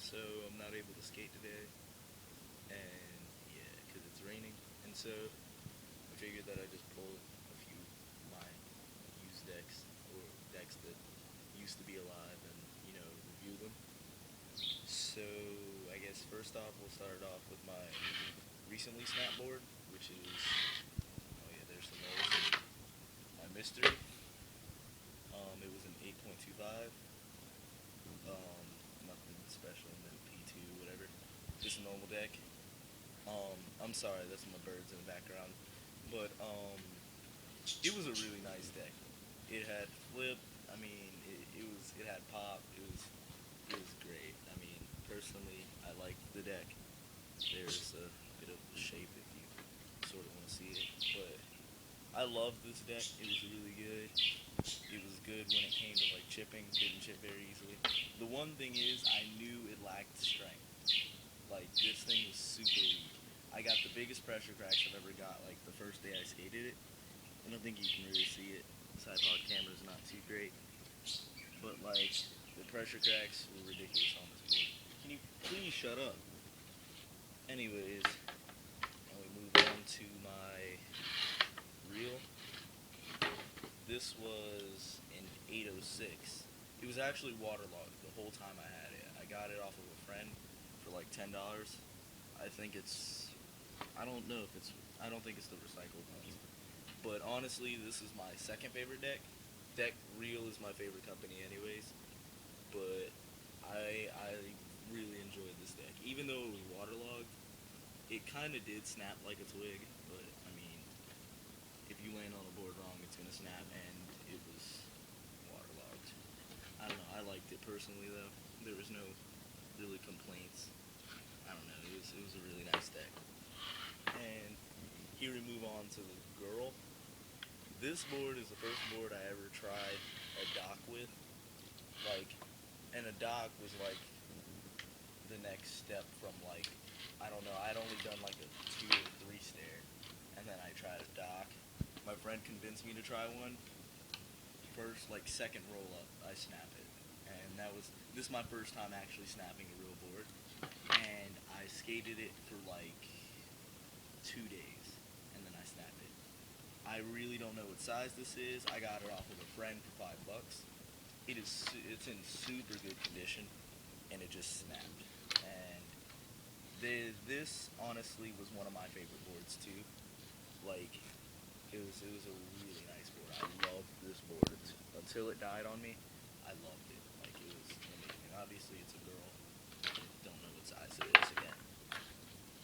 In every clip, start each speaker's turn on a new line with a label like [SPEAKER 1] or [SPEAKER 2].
[SPEAKER 1] so I'm not able to skate today, and yeah, because it's raining. And so I figured that I just pull a few of my used decks or decks that used to be alive and review them. So I guess first off, we'll start off with my recently snapboard, which is oh yeah, there's the nose. My mystery. It was an 8.25. Um, Nothing special, no P2, whatever. Just a normal deck. I'm sorry, that's my birds in the background. But it was a really nice deck. It had flip. I mean, it had pop. It was great. I mean, personally, I liked the deck. There's a bit of the shape if you sort of want to see it, but I loved this deck. It was really good. It was good when it came to like chipping. Didn't chip very easily. The one thing is, I knew it lacked strength. Like this thing was super weak. I got the biggest pressure cracks I've ever got. Like the first day I skated it. I don't think you can really see it. This iPod camera is not too great, but like the pressure cracks were ridiculous on this board. Can you please shut up? Anyways, now we move on to my reel. This was an 806. It was actually waterlogged the whole time I had it. I got it off of a friend for like $10. I think it's. I don't know if it's. I don't think it's the recycled ones. But honestly, this is my second favorite deck. Deck Reel is my favorite company, anyways. But I really enjoyed this deck, even though it was waterlogged. It kind of did snap like a twig, but I mean, if you land on a board wrong, it's gonna snap, and it was waterlogged. I don't know. I liked it personally, though. There was no really complaints. I don't know. It was a really nice deck. And here we move on to the girl. This board is the first board I ever tried a dock with. Like, and a dock was like the next step from like I don't know. I'd only done like a 2 or 3 stair, and then I tried a dock. My friend convinced me to try one. First, like second roll up, I snap it, and this is my first time actually snapping a real board, and I skated it for like 2 days, and then I snapped it. I really don't know what size this is. I got it off of a friend for $5. It's in super good condition, and it just snapped. And this honestly was one of my favorite boards too. Like it was a really nice board. I loved this board until it died on me. I loved it. Like it was amazing. Obviously, it's a girl. I don't know what size it is again.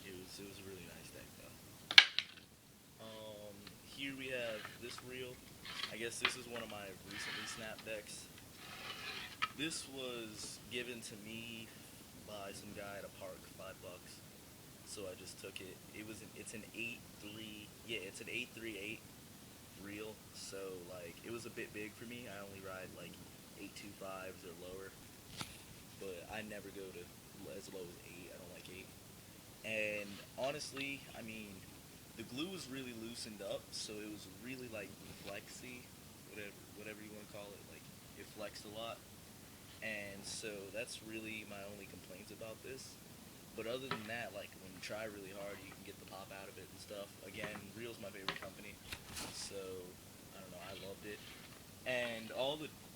[SPEAKER 1] It was a really nice deck though. Here we have this reel. I guess this is one of my recently snapped decks. This was given to me by some guy at a park, $5. So I just took it. It's an 8.3. Yeah, it's an 8.38 reel. So like it was a bit big for me. I only ride like 8.25s or lower, but I never go to as low as 8. I don't like 8. And honestly, I mean, the glue was really loosened up, so it was really like flexy, whatever you want to call it. Like it flexed a lot, and so that's really my only complaints about this. But other than that, like when you try really hard, you can get the pop out of it and stuff. Again, Real's my favorite company, so I don't know, I loved it. And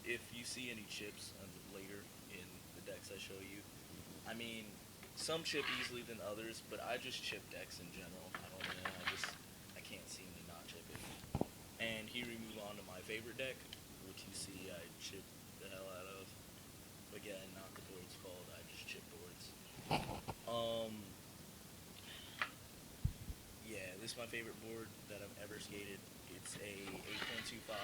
[SPEAKER 1] if you see any chips later in the decks I show you, I mean, some chip easily than others, but I just chip decks in general. I don't know, I can't seem to not chip it. And here we move on to my favorite deck, which you see I chip the hell out of. Again, not the board's fault. I just chip boards. Um, yeah, this is my favorite board that I've ever skated. It's a 8.25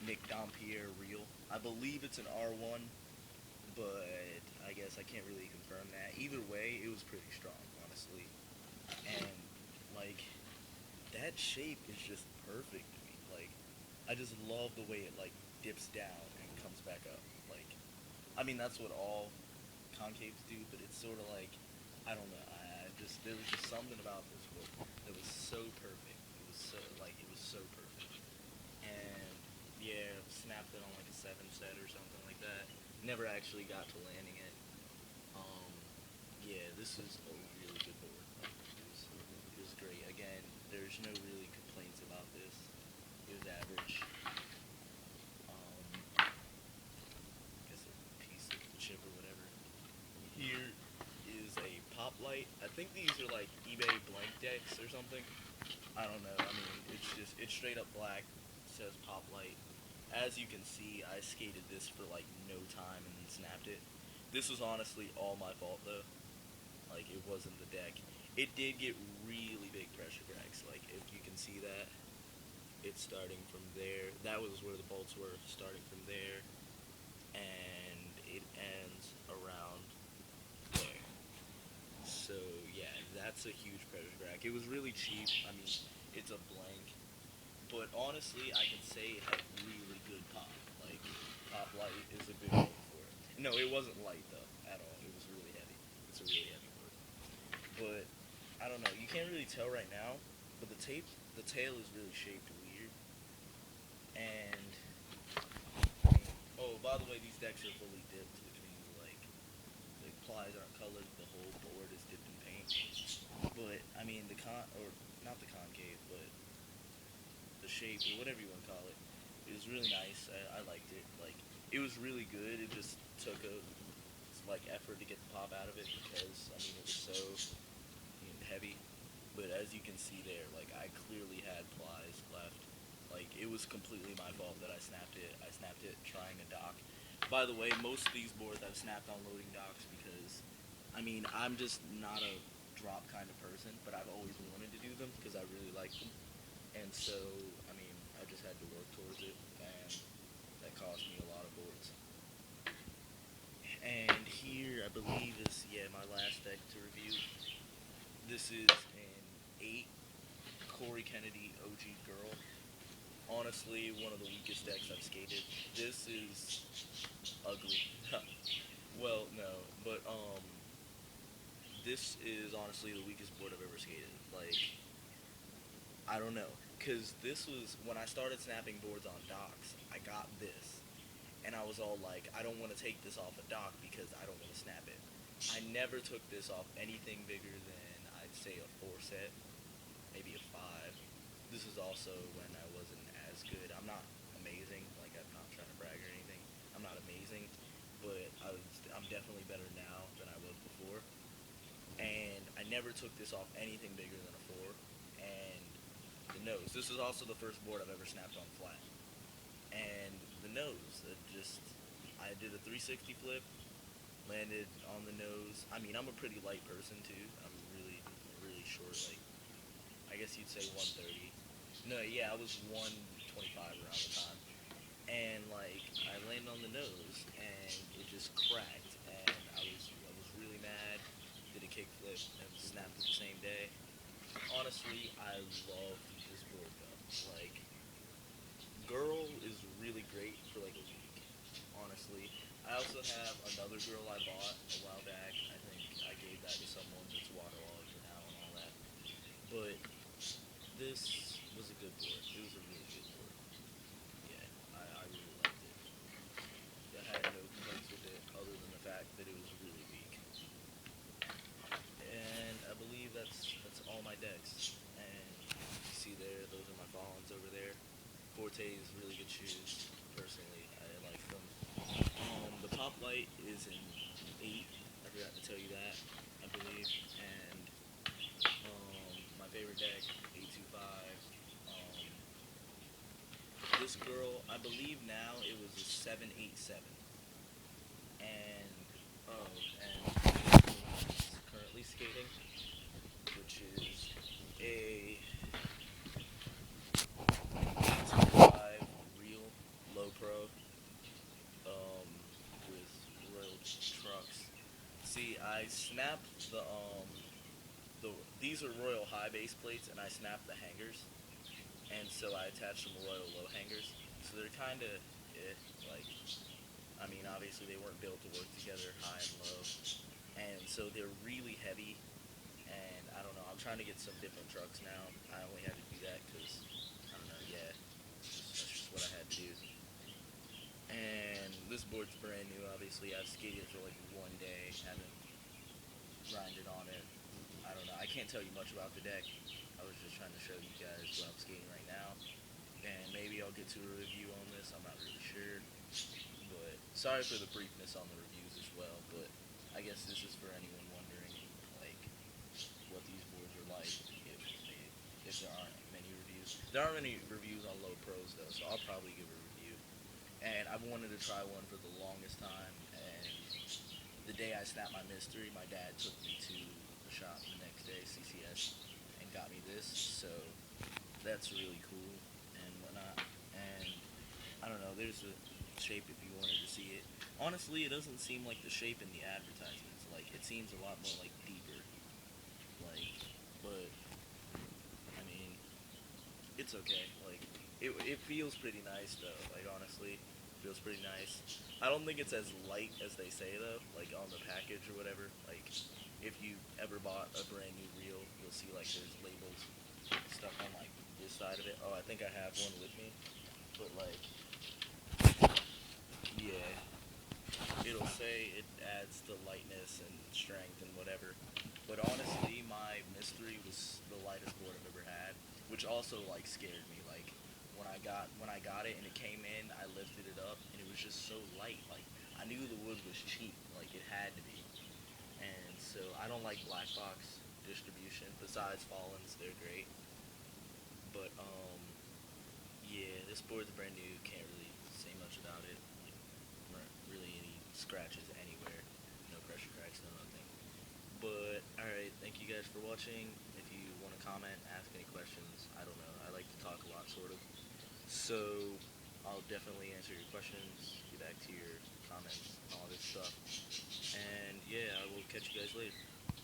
[SPEAKER 1] Nick Dampierre reel. I believe it's an R1, but I guess I can't really confirm that. Either way, it was pretty strong, honestly. And like that shape is just perfect to me. Like I just love the way it like dips down and comes back up. Like I mean that's what all concaves do, but it's sort of like I don't know. I just there was just something about this book that was so perfect. It was so perfect. And yeah, snapped it on like a 7 set or something like that. Never actually got to landing it. Um, yeah, this is a really good board. Like, it was great. Again, there's no really complaints about this. It was average. I guess a piece of chip or whatever. Here is a Pop-Lite. I think these are like eBay blank decks or something. I don't know. I mean, it's straight up black. Says Pop-Lite. As you can see, I skated this for like no time and then snapped it. This was honestly all my fault though. Like it wasn't the deck. It did get really big pressure cracks. Like if you can see that, it's starting from there. That was where the bolts were, starting from there, and it ends around there. So yeah, that's a huge pressure crack. It was really cheap. I mean, it's a blank, but honestly, I can say it had really good pop. Like Pop-Lite is a good name for it. No, it wasn't light though at all. It was really heavy. It's a really heavy board. But I don't know. You can't really tell right now, but the tail is really shaped weird. And oh, by the way, these decks are fully dipped, which means like the plies aren't colored. The whole board is dipped in paint. But I mean the or not the concave, but the shape or whatever you want to call it. It was really nice. I liked it. Like it was really good. It just took a like effort to get the pop out of it because I mean it was so heavy. But as you can see there, like I clearly had plies left. Like it was completely my fault that I snapped it. I snapped it trying a dock. By the way, most of these boards I've snapped on loading docks because, I mean, I'm just not a drop kind of person, but I've always wanted to do them because I really like them. And so, I mean, I just had to work towards it, and that cost me a lot of boards. And here, I believe, is, yeah, my last deck to review. This is an 8 Corey Kennedy OG Girl. Honestly, one of the weakest decks I've skated. This is ugly. Well, no, but this is honestly the weakest board I've ever skated. Like, I don't know, cause this was when I started snapping boards on docks. I got this, and I was all like, I don't want to take this off a dock because I don't want to snap it. I never took this off anything bigger than I'd say a 4 set, maybe a 5. This is also when I wasn't as good. I'm not amazing. Like I'm not trying to brag or anything. I'm not amazing, but I'm definitely better now than I was before. And I never took this off anything bigger than a 4. And the nose. This is also the first board I've ever snapped on flat. And the nose, it just I did a 360 flip, landed on the nose. I mean, I'm a pretty light person too. I'm really short. Like I guess you'd say 130. No, yeah, I was 125 around the time. And like I landed on the nose and it just cracked and I was really mad. Did a kickflip and snapped it the same day. Honestly, I love this board though. Like girl is really great for like a week. Honestly, I also have another girl I bought a while back. I think I gave that to someone that's waterlogged now and all that. But this was a good board. It was a really good board. Yeah, I really liked it. I had no complaints with it other than the fact that it was really weak. And I believe that's all my decks. And you see there, those are my Fallons over there. Forte's really good shoes. Personally, I like them. The Pop-Lite is an 8. I forgot to tell you that, I believe. And my favorite deck, 825. This girl, I believe now it was a 787. And and currently skating, which is a 825 real low pro um, with Royal trucks. See, I snapped the these are Royal high base plates, and I snapped the hangers, and so I attached some Royal low hangers. So they're kind of like I mean, obviously they weren't built to work together, high and low, and so they're really heavy. And I don't know. I'm trying to get some different trucks now. I only had to do that because I don't know. Yeah, that's just what I had to do. And this board's brand new. Obviously, I've skated for like one day. Haven't grinded on it. I don't know. I can't tell you much about the deck. I was just trying to show you guys what I'm skating right now, and maybe I'll get to a review on this. I'm not really sure, but sorry for the briefness on the reviews as well. But I guess this is for anyone wondering, like, what these boards are like. If there aren't many reviews, there aren't many reviews on low pros though, so I'll probably give a review. And I've wanted to try one for the longest time, and the day I snapped my mystery, my dad took me to the shop the next day, CCS, and got me this. So that's really cool and whatnot. And I don't know, there's a shape if you wanted to see it. Honestly, it doesn't seem like the shape in the advertisements. Like it seems a lot more like deeper. Like, but I mean, it's okay. Like it feels pretty nice though. Like honestly, feels pretty nice. I don't think it's as light as they say though. Like on the package or whatever. Like if you ever bought a brand new reel, you'll see like there's labels stuck on like this side of it. Oh, I think I have one with me. But like, yeah, it'll say it adds to lightness and strength and whatever. But honestly, my mystery was the lightest board I've ever had, which also like scared me. Like when I got it and it came in, I lifted it up and it was just so light. Like I knew the wood was cheap, like it had to be. And so I don't like black box distribution. Besides Fallens, they're great. But yeah, this board's brand new. Can't really say much about it. Like, weren't really any scratches anywhere. No pressure cracks, no nothing. But alright, thank you guys for watching. If you want to comment, ask any questions, I don't know. I like to talk a lot, sort of. So I'll definitely answer your questions, get back to your comments, all this stuff. And yeah, I will catch you guys later.